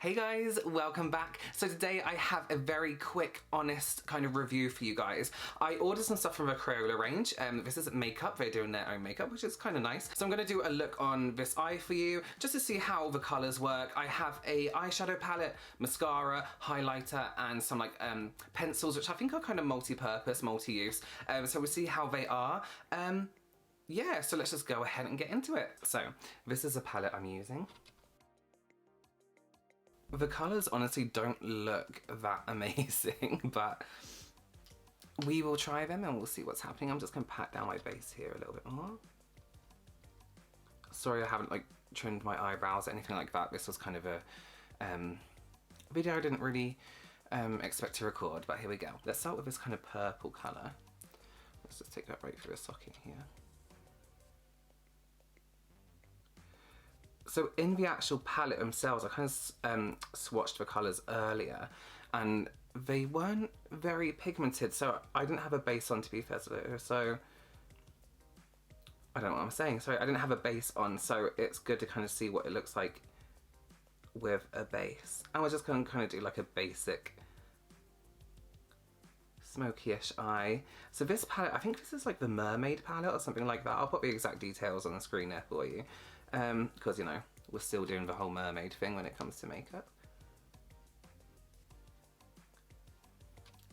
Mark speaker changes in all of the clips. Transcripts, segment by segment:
Speaker 1: Hey guys, welcome back. So today I have a very quick, honest kind of review for you guys. I ordered some stuff from the Crayola range. This is makeup, they're doing their own makeup, which is kind of nice. So I'm gonna do a look on this eye for you, just to see how the colors work. I have a eyeshadow palette, mascara, highlighter, and some like pencils, which I think are kind of multi-purpose, multi-use. So we'll see how they are. Yeah, so let's just go ahead and get into it. So this is a palette I'm using. The colours honestly don't look that amazing, but we will try them and we'll see what's happening. I'm just going to pat down my base here a little bit more. Sorry I haven't like trimmed my eyebrows or anything like that. This was kind of a video I didn't really expect to record, but here we go. Let's start with this kind of purple colour. Let's just take that right through the socket here. So in the actual palette themselves, I kind of swatched the colours earlier and they weren't very pigmented, so I didn't have a base on, to be fair, so I don't know what I'm saying. Sorry, I didn't have a base on, so it's good to kind of see what it looks like with a base. And we're just going to kind of do like a basic smoky-ish eye. So this palette, I think this is like the Mermaid palette or something like that. I'll put the exact details on the screen there for you. Because, you know, we're still doing the whole mermaid thing when it comes to makeup.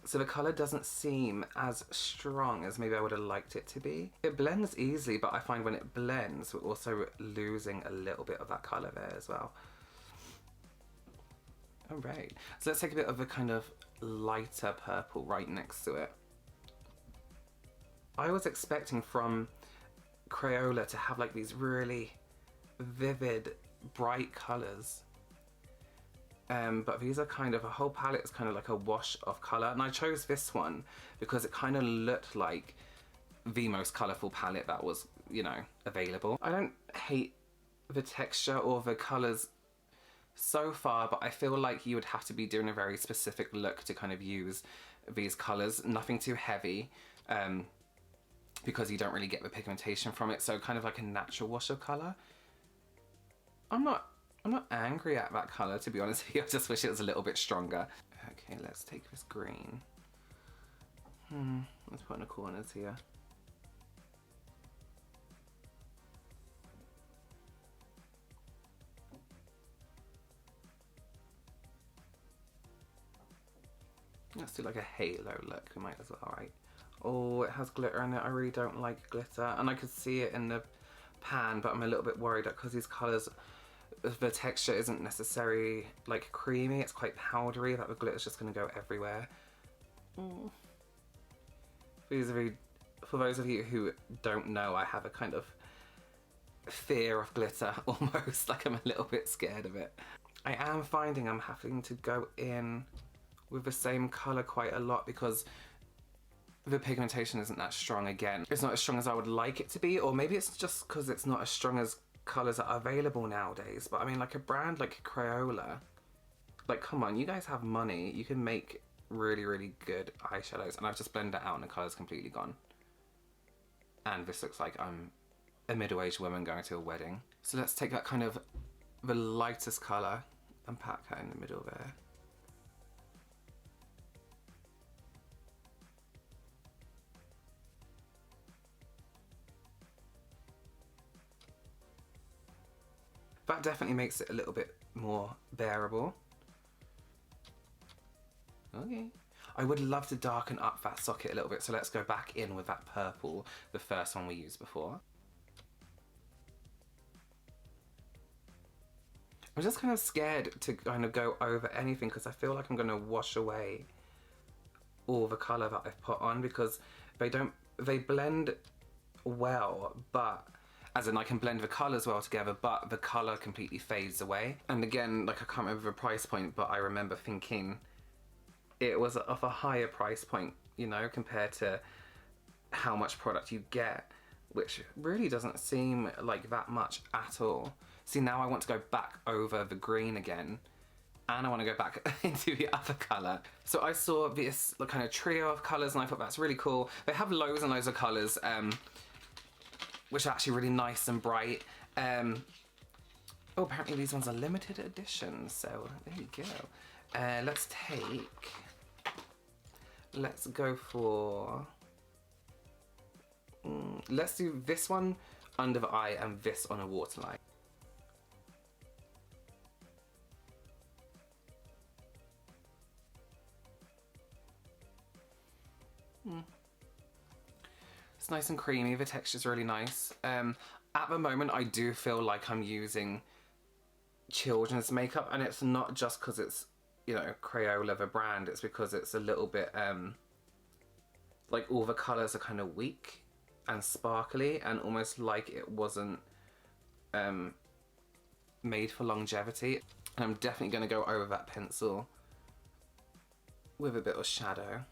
Speaker 1: So the colour doesn't seem as strong as maybe I would have liked it to be. It blends easily, but I find when it blends, we're also losing a little bit of that colour there as well. Alright, so let's take a bit of a kind of lighter purple right next to it. I was expecting from Crayola to have like these really vivid, bright colours. But these are kind of, a whole palette is kind of like a wash of colour. And I chose this one because it kind of looked like the most colourful palette that was, you know, available. I don't hate the texture or the colours so far, but I feel like you would have to be doing a very specific look to kind of use these colours. Nothing too heavy, because you don't really get the pigmentation from it. So kind of like a natural wash of colour. I'm not angry at that colour, to be honest with you. I just wish it was a little bit stronger. Okay, let's take this green. Let's put in the corners here. Let's do like a halo look, we might as well, right? Oh, it has glitter in it. I really don't like glitter. And I could see it in the pan, but I'm a little bit worried that because these colours, the texture isn't necessarily like creamy, it's quite powdery, that the glitter's just going to go everywhere. For those of you who don't know, I have a kind of fear of glitter almost, like I'm a little bit scared of it. I am finding I'm having to go in with the same colour quite a lot because the pigmentation isn't that strong again. It's not as strong as I would like it to be, or maybe it's just because it's not as strong as colours that are available nowadays. But I mean, like a brand like Crayola, like come on, you guys have money, you can make really, really good eyeshadows. And I've just blended it out and the colour's completely gone. And this looks like I'm a middle-aged woman going to a wedding. So let's take that kind of the lightest colour and pack that in the middle there. That definitely makes it a little bit more bearable. Okay. I would love to darken up that socket a little bit, so let's go back in with that purple, the first one we used before. I'm just kind of scared to kind of go over anything because I feel like I'm going to wash away all the colour that I've put on, because they blend well, but as in I can blend the colours well together, but the colour completely fades away. And again, like I can't remember the price point, but I remember thinking it was of a higher price point, you know, compared to how much product you get, which really doesn't seem like that much at all. See, now I want to go back over the green again, and I want to go back into the other colour. So I saw this kind of trio of colours and I thought that's really cool. They have loads and loads of colours, which are actually really nice and bright. Oh, apparently these ones are limited edition, so there you go. Let's go for, let's do this one under the eye and this on a waterline. It's nice and creamy, the texture's really nice. At the moment I do feel like I'm using children's makeup, and it's not just because it's, you know, Crayola the brand, it's because it's a little bit like all the colours are kind of weak and sparkly and almost like it wasn't made for longevity. And I'm definitely going to go over that pencil with a bit of shadow.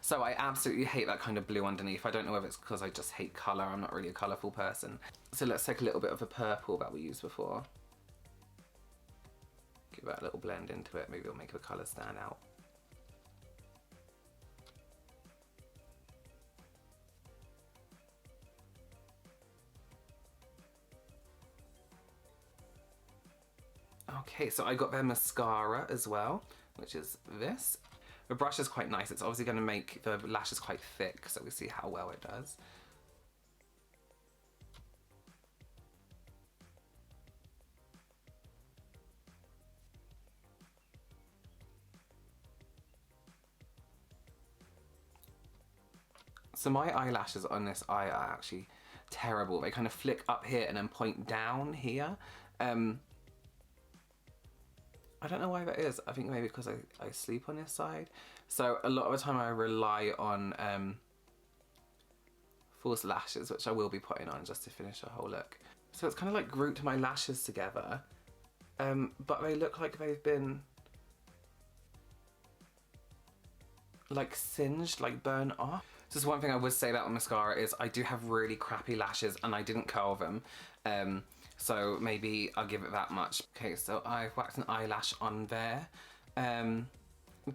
Speaker 1: So I absolutely hate that kind of blue underneath. I don't know whether it's because I just hate colour. I'm not really a colourful person. So let's take a little bit of the purple that we used before. Give that a little blend into it. Maybe it'll make the colour stand out. Okay, so I got their mascara as well, which is this. The brush is quite nice. It's obviously going to make the lashes quite thick, so we see how well it does. So my eyelashes on this eye are actually terrible. They kind of flick up here and then point down here. I don't know why that is. I think maybe because I sleep on this side. So a lot of the time I rely on false lashes, which I will be putting on just to finish the whole look. So it's kind of like grouped my lashes together, but they look like they've been like singed, like burnt off. Just one thing I would say about mascara is I do have really crappy lashes and I didn't curl them. So maybe I'll give it that much. Okay, so I've waxed an eyelash on there,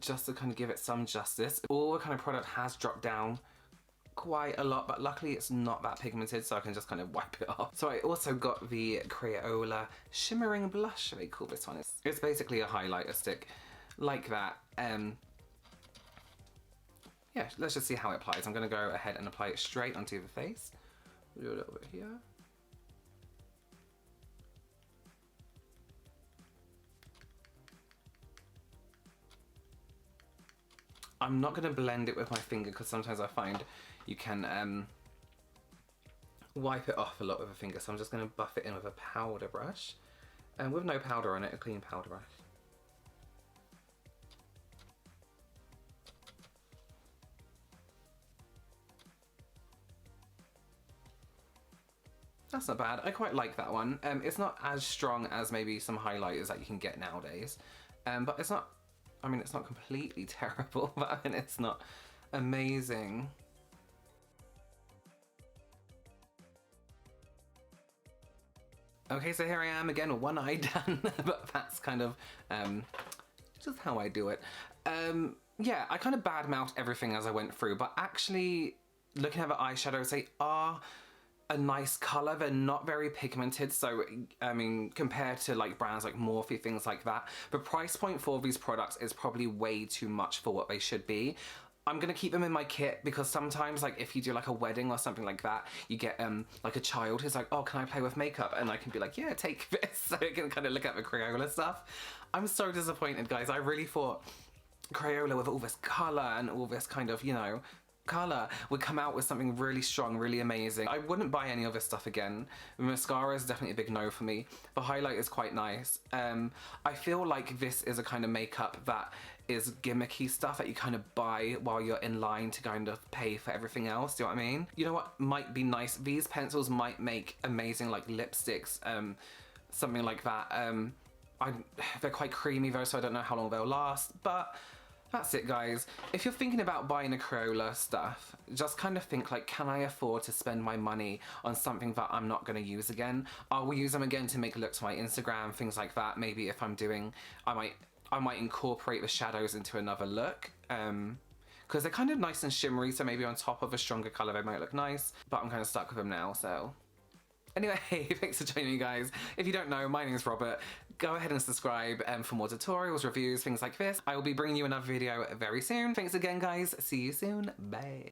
Speaker 1: just to kind of give it some justice. All the kind of product has dropped down quite a lot, but luckily it's not that pigmented, so I can just kind of wipe it off. So I also got the Crayola Shimmering Blush, they call this one. It's basically a highlighter stick like that. Yeah, let's just see how it applies. I'm gonna go ahead and apply it straight onto the face. We'll do a little bit here. I'm not going to blend it with my finger because sometimes I find you can wipe it off a lot with a finger, so I'm just going to buff it in with a powder brush. And with no powder on it, a clean powder brush. That's not bad. I quite like that one. It's not as strong as maybe some highlighters that you can get nowadays, but it's not, I mean, it's not completely terrible, but I mean, it's not amazing. Okay, so here I am again, one eye done, but that's kind of just how I do it. Yeah, I kind of badmouthed everything as I went through, but actually looking at the eyeshadows, they are a nice color. They're not very pigmented, so I mean, compared to like brands like Morphe, things like that, the price point for these products is probably way too much for what they should be. I'm gonna keep them in my kit because sometimes, like, if you do like a wedding or something like that, you get like a child who's like, oh, can I play with makeup? And I can be like, yeah, take this, so I can kind of look at the Crayola stuff. I'm so disappointed, guys. I really thought Crayola, with all this color and all this kind of, you know, color, would come out with something really strong, really amazing. I wouldn't buy any of this stuff again. The mascara is definitely a big no for me. The highlight is quite nice. I feel like this is a kind of makeup that is gimmicky stuff that you kind of buy while you're in line to kind of pay for everything else. Do you know what I mean? You know what might be nice? These pencils might make amazing like lipsticks, something like that. They're quite creamy though, so I don't know how long they'll last, but that's it, guys. If you're thinking about buying a Crayola stuff, just kind of think like, can I afford to spend my money on something that I'm not going to use again? I will use them again to make looks for my Instagram, things like that. Maybe if I'm doing, I might incorporate the shadows into another look. Because because they're kind of nice and shimmery, so maybe on top of a stronger colour they might look nice, but I'm kind of stuck with them now, so. Anyway, thanks for joining me, guys. If you don't know, my name is Robert. Go ahead and subscribe for more tutorials, reviews, things like this. I will be bringing you another video very soon. Thanks again, guys. See you soon. Bye.